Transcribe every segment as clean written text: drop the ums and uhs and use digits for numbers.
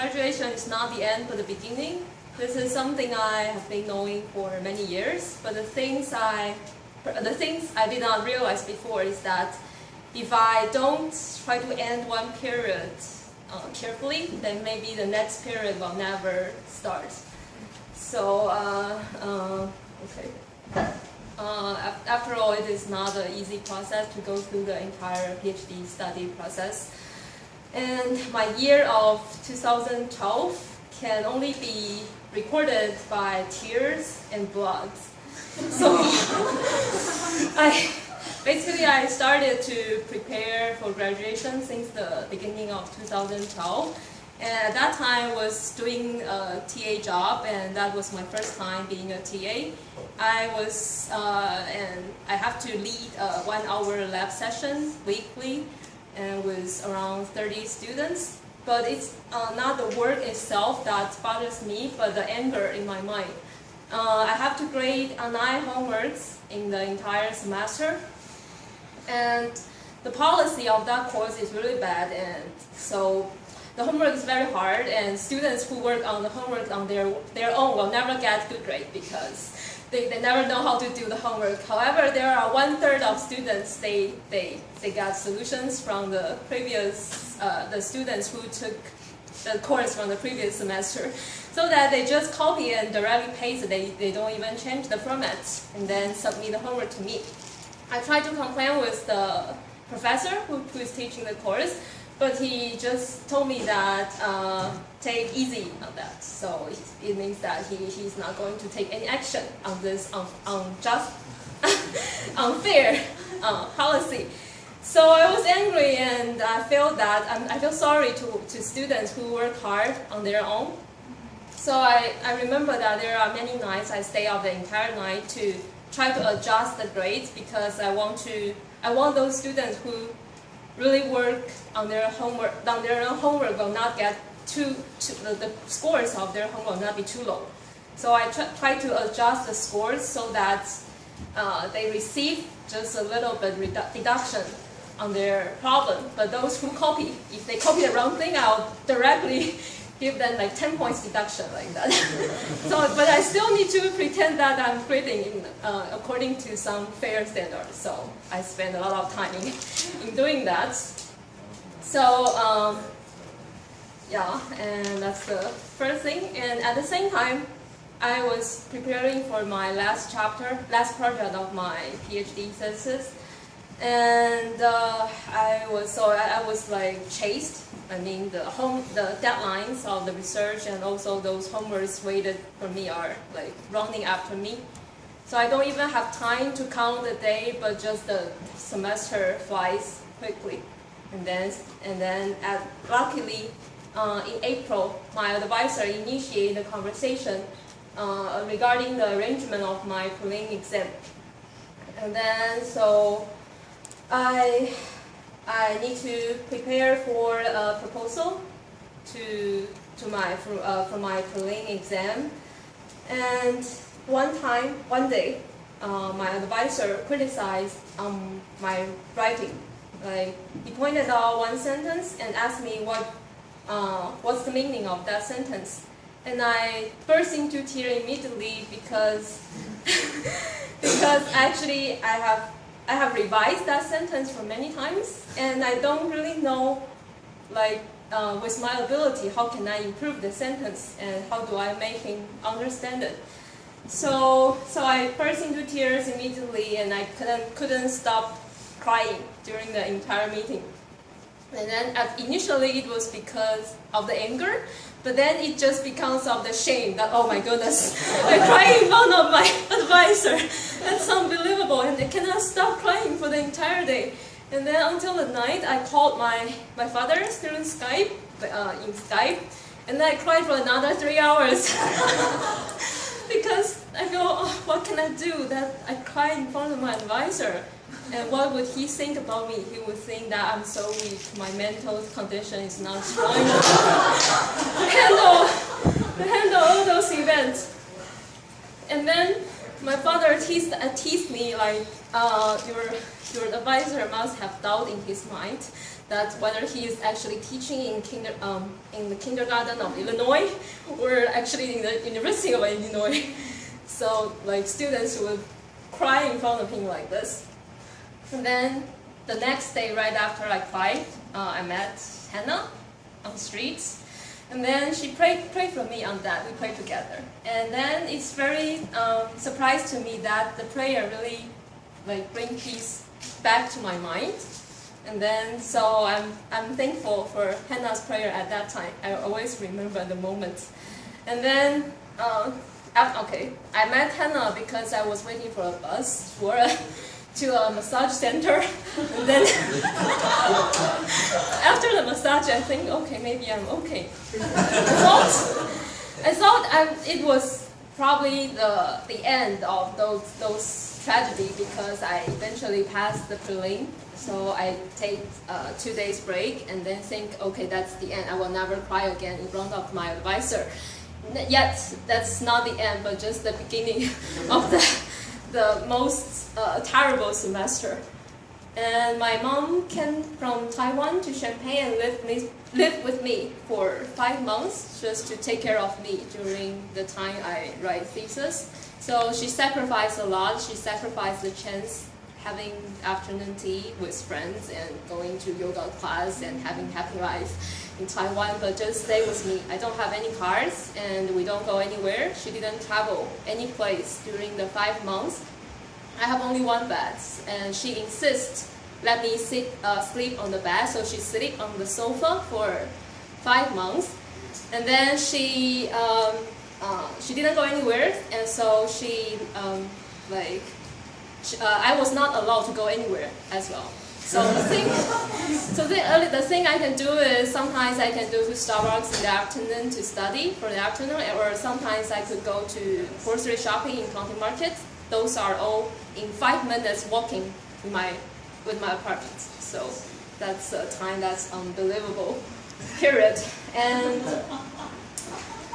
graduation is not the end but the beginning. This is something I have been knowing for many years, but the things I did not realize before is that if I don't try to end one period carefully, then maybe the next period will never start. So, after all, it is not an easy process to go through the entire PhD study process. And my year of 2012 can only be recorded by tears and blood. So I started to prepare for graduation since the beginning of 2012. And at that time I was doing a TA job, and that was my first time being a TA. And I have to lead a 1-hour lab session weekly, and with around 30 students. But it's not the work itself that bothers me, but the anger in my mind. I have to grade 9 homeworks in the entire semester, and the policy of that course is really bad, and so the homework is very hard, and students who work on the homework on their own will never get good grade because they never know how to do the homework. However, there are 1/3 of students, they got solutions from the previous, the students who took the course from the previous semester, so that they just copy and directly paste it. They don't even change the format, and then submit the homework to me. I tried to complain with the professor who is teaching the course, but he just told me that take easy on that. So it means that he's not going to take any action on this unjust, unfair policy. So I was angry, and I feel sorry to students who work hard on their own. So I remember that there are many nights I stay up the entire night to try to adjust the grades, because I want those students who really work on their homework, will not get the scores of their homework will not be too low. So I try to adjust the scores so that they receive just a little bit deduction on their problem. But those who copy, if they copy the wrong thing, I'll directly give them like 10 points deduction like that. But I still need to pretend that I'm grading according to some fair standards. So I spend a lot of time in doing that. So and that's the first thing. And at the same time, I was preparing for my last project of my PhD thesis, and I was like chased. I mean, the deadlines of the research and also those homeworks waited for me are like running after me. So I don't even have time to count the day, but just the semester flies quickly. And then luckily, in April, my advisor initiated a conversation regarding the arrangement of my prelim exam. And then so I need to prepare for a proposal for my prelim exam. And one day, my advisor criticized my writing. Like, he pointed out one sentence and asked me what's the meaning of that sentence. And I burst into tears immediately because actually I have revised that sentence for many times, and I don't really know, like, with my ability, how can I improve the sentence, and how do I make him understand it? So I burst into tears immediately, and I couldn't stop crying during the entire meeting. And then initially it was because of the anger, but then it just becomes of the shame that, oh my goodness, I'm crying in front of my advisor. That's unbelievable, and I cannot stop crying for the entire day. And then until the night, I called my father through Skype, and I cried for another 3 hours. Because I feel, oh, what can I do that I cry in front of my advisor? And what would he think about me? He would think that I'm so weak, my mental condition is not strong enough to handle all those events. And then my father teased me like, your advisor must have doubt in his mind that whether he is actually teaching in the kindergarten of Illinois or actually in the University of Illinois. So like students would cry in front of him like this. And then the next day, right after I cried, I met Hannah on the streets. And then she prayed for me on that. We prayed together. And then it's very surprised to me that the prayer really like bring peace back to my mind. And then so I'm thankful for Hannah's prayer at that time. I always remember the moment. And then I met Hannah because I was waiting for a bus to a massage center. And then after the massage, I think, okay, maybe I'm okay. I thought it was probably the end of those tragedy because I eventually passed the prelim. So I take 2 days break and then think, okay, that's the end. I will never cry again in front of my advisor. Yet that's not the end, but just the beginning of the most terrible semester. And my mom came from Taiwan to Champaign and lived with me for 5 months just to take care of me during the time I write thesis. So she sacrificed a lot. She sacrificed the chance having afternoon tea with friends and going to yoga class and having happy life in Taiwan, but just stay with me. I don't have any cars and we don't go anywhere. She didn't travel any place during the 5 months. I have only one bed and she insists let me sleep on the bed, so she sleep on the sofa for 5 months. And then she didn't go anywhere, and so I was not allowed to go anywhere as well. So the thing I can do is sometimes I can go to Starbucks in the afternoon to study for the afternoon, or sometimes I could go to grocery shopping in County Market. Those are all in 5 minutes walking with my apartment. So that's a time that's unbelievable period. And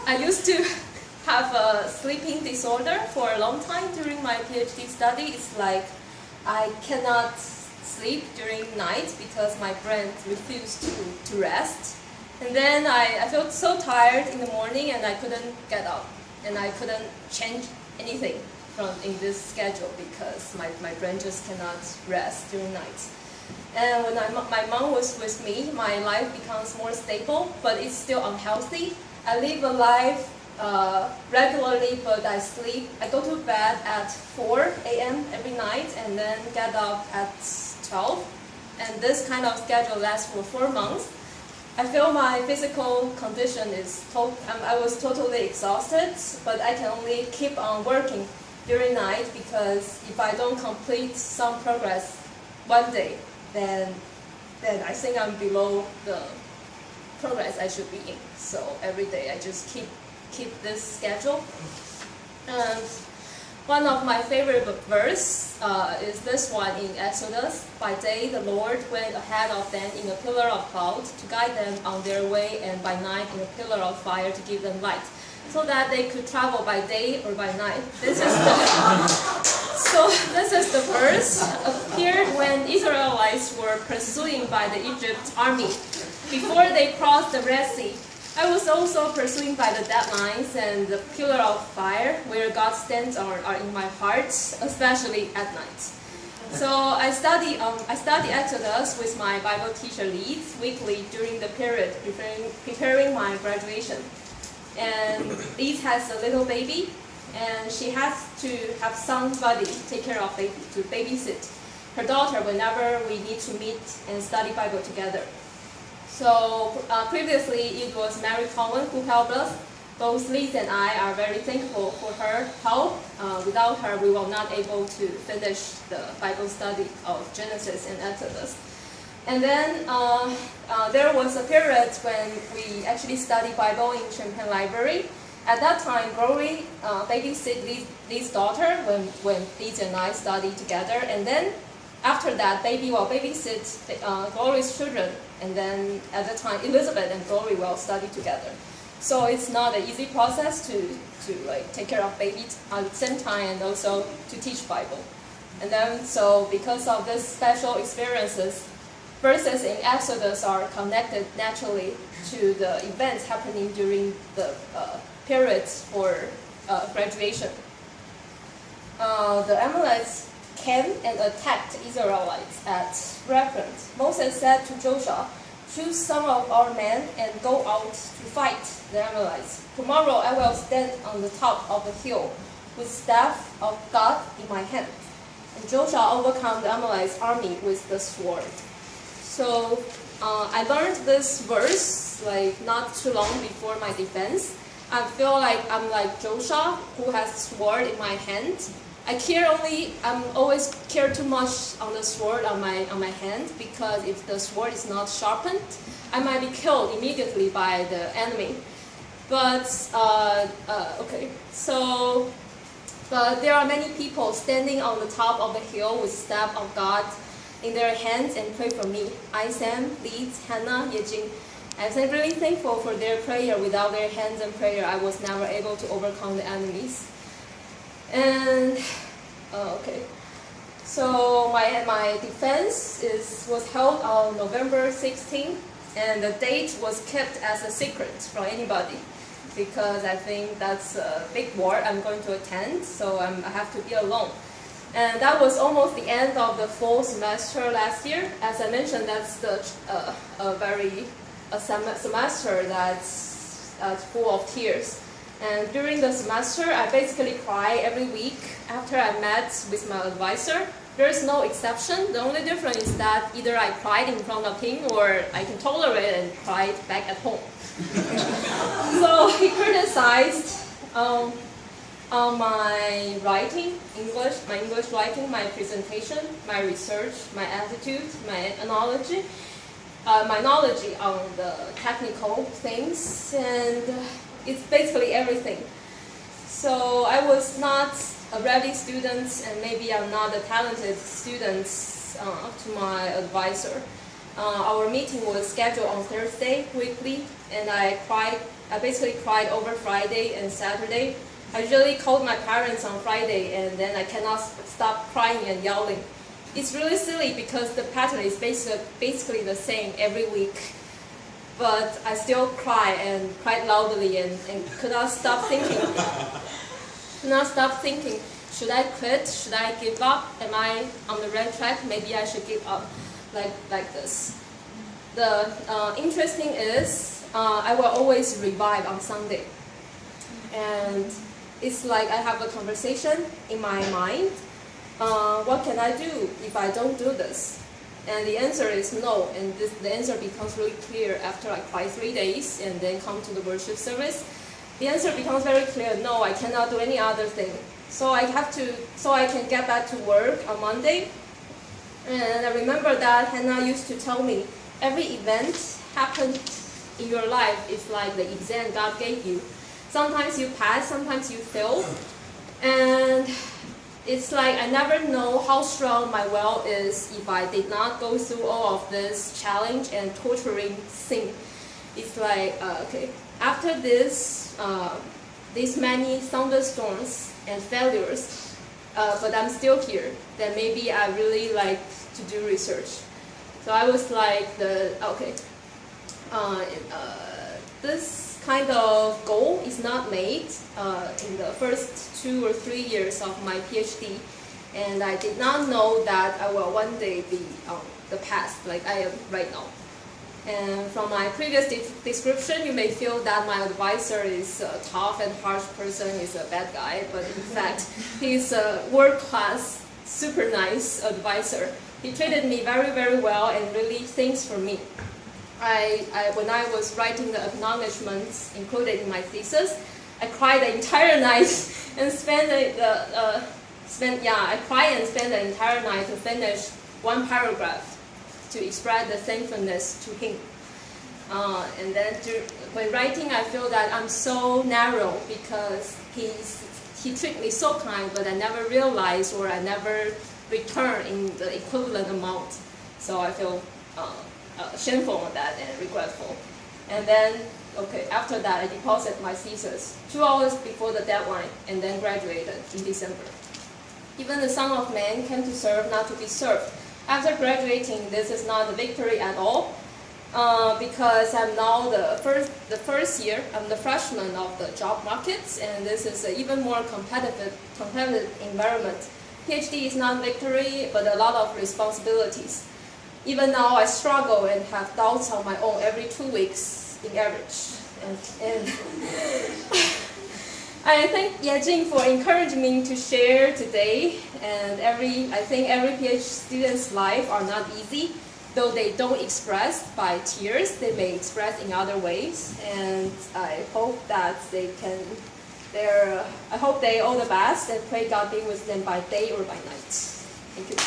I used to have a sleeping disorder for a long time during my PhD study. It's like I cannot sleep during night because my brain refused to rest. And then I felt so tired in the morning and I couldn't get up and I couldn't change anything in this schedule because my brain just cannot rest during night. And when my mom was with me, my life becomes more stable, but it's still unhealthy. I live a life regularly, but I go to bed at 4 a.m. every night and then get up at 12. And this kind of schedule lasts for 4 months. I feel my physical condition I was totally exhausted, but I can only keep on working during night because if I don't complete some progress one day, then I think I'm below the progress I should be in. So every day I just keep this schedule. And one of my favorite verse is this one in Exodus. By day the Lord went ahead of them in a pillar of cloud to guide them on their way, and by night in a pillar of fire to give them light, so that they could travel by day or by night. This is the verse appeared when Israelites were pursuing by the Egypt army before they crossed the Red Sea. I was also pursuing by the deadlines, and the pillar of fire where God stands are in my heart, especially at night. So I study Exodus with my Bible teacher Leeds weekly during the period preparing my graduation. And Leeds has a little baby, and she has to have somebody take care of baby, to babysit her daughter whenever we need to meet and study Bible together. So previously it was Mary Cowan who helped us. Both Leeds and I are very thankful for her help. Without her, we were not able to finish the Bible study of Genesis and Exodus. And then there was a period when we actually studied Bible in Champaign Library. At that time, Glory babysit Lee's daughter when Leeds and I studied together. And then after that, Baby will babysit Glory's children. And then at the time, Elizabeth and Glory will study together. So it's not an easy process to take care of baby at the same time and also to teach Bible. And then so because of these special experiences, verses in Exodus are connected naturally to the events happening during the periods for graduation. The Amalekites came and attacked Israelites at Rephidim. Moses said to Joshua, "Choose some of our men and go out to fight the Amalekites. Tomorrow I will stand on the top of the hill with staff of God in my hand." And Joshua overcame the Amalekites' army with the sword. So I learned this verse like not too long before my defense. I feel like I'm like Joshua, who has sword in my hand. I'm always care too much on the sword on my hand, because if the sword is not sharpened, I might be killed immediately by the enemy. But but there are many people standing on the top of the hill with staff of God in their hands and pray for me. Isam, Leeds, Hannah, Yejing. I'm really thankful for their prayer. Without their hands and prayer, I was never able to overcome the enemies. And so my defense was held on November 16th, and the date was kept as a secret from anybody, because I think that's a big war I'm going to attend, so I have to be alone. And that was almost the end of the fall semester last year. As I mentioned, that's a semester that's full of tears. And during the semester, I basically cry every week after I met with my advisor. There's no exception. The only difference is that either I cried in front of him, or I can tolerate it and cried back at home. So he criticized my writing, my English writing, my presentation, my research, my attitude, my knowledge on the technical things, and it's basically everything. So I was not a ready student, and maybe I'm not a talented student to my advisor. Our meeting was scheduled on Thursday weekly, and I basically cried over Friday and Saturday. I usually called my parents on Friday, and then I cannot stop crying and yelling. It's really silly because the pattern is basically the same every week. But I still cry and cried loudly and could not stop thinking. Should I quit? Should I give up? Am I on the right track? Maybe I should give up like this. The interesting is I will always revive on Sunday. And it's like I have a conversation in my mind. What can I do if I don't do this? And the answer is no, and the answer becomes really clear after I cry 3 days and then come to the worship service. The answer becomes very clear, no, I cannot do any other thing. So I can get back to work on Monday. And I remember that Hannah used to tell me, every event happened in your life is like the exam God gave you. Sometimes you pass, sometimes you fail. And it's like I never know how strong my will is if I did not go through all of this challenge and torturing thing. It's like, after these many thunderstorms and failures, but I'm still here, then maybe I really like to do research. So I was like, this kind of goal is not made in the first 2 or 3 years of my PhD, and I did not know that I will one day be the past like I am right now. And from my previous description, you may feel that my advisor is a tough and harsh person, is a bad guy, but in fact, he's a world-class, super nice advisor. He treated me very, very well and really thinks for me. When I was writing the acknowledgements included in my thesis, I cried the entire night and spent the entire night to finish one paragraph to express the thankfulness to him. And then when writing, I feel that I'm so narrow because he treated me so kind, but I never realized or I never returned in the equivalent amount. So I feel shameful on that and regretful. And then, after that, I deposited my thesis 2 hours before the deadline and then graduated in December. Even the Son of Man came to serve, not to be served. After graduating, this is not a victory at all, because I'm now the first year. I'm the freshman of the job markets, and this is an even more competitive environment. PhD is not victory, but a lot of responsibilities. Even now, I struggle and have doubts on my own every 2 weeks in average. And I thank Yejing for encouraging me to share today. And I think every PhD student's life are not easy, though they don't express by tears. They may express in other ways. And I hope that I hope they all the best and pray God be with them by day or by night. Thank you.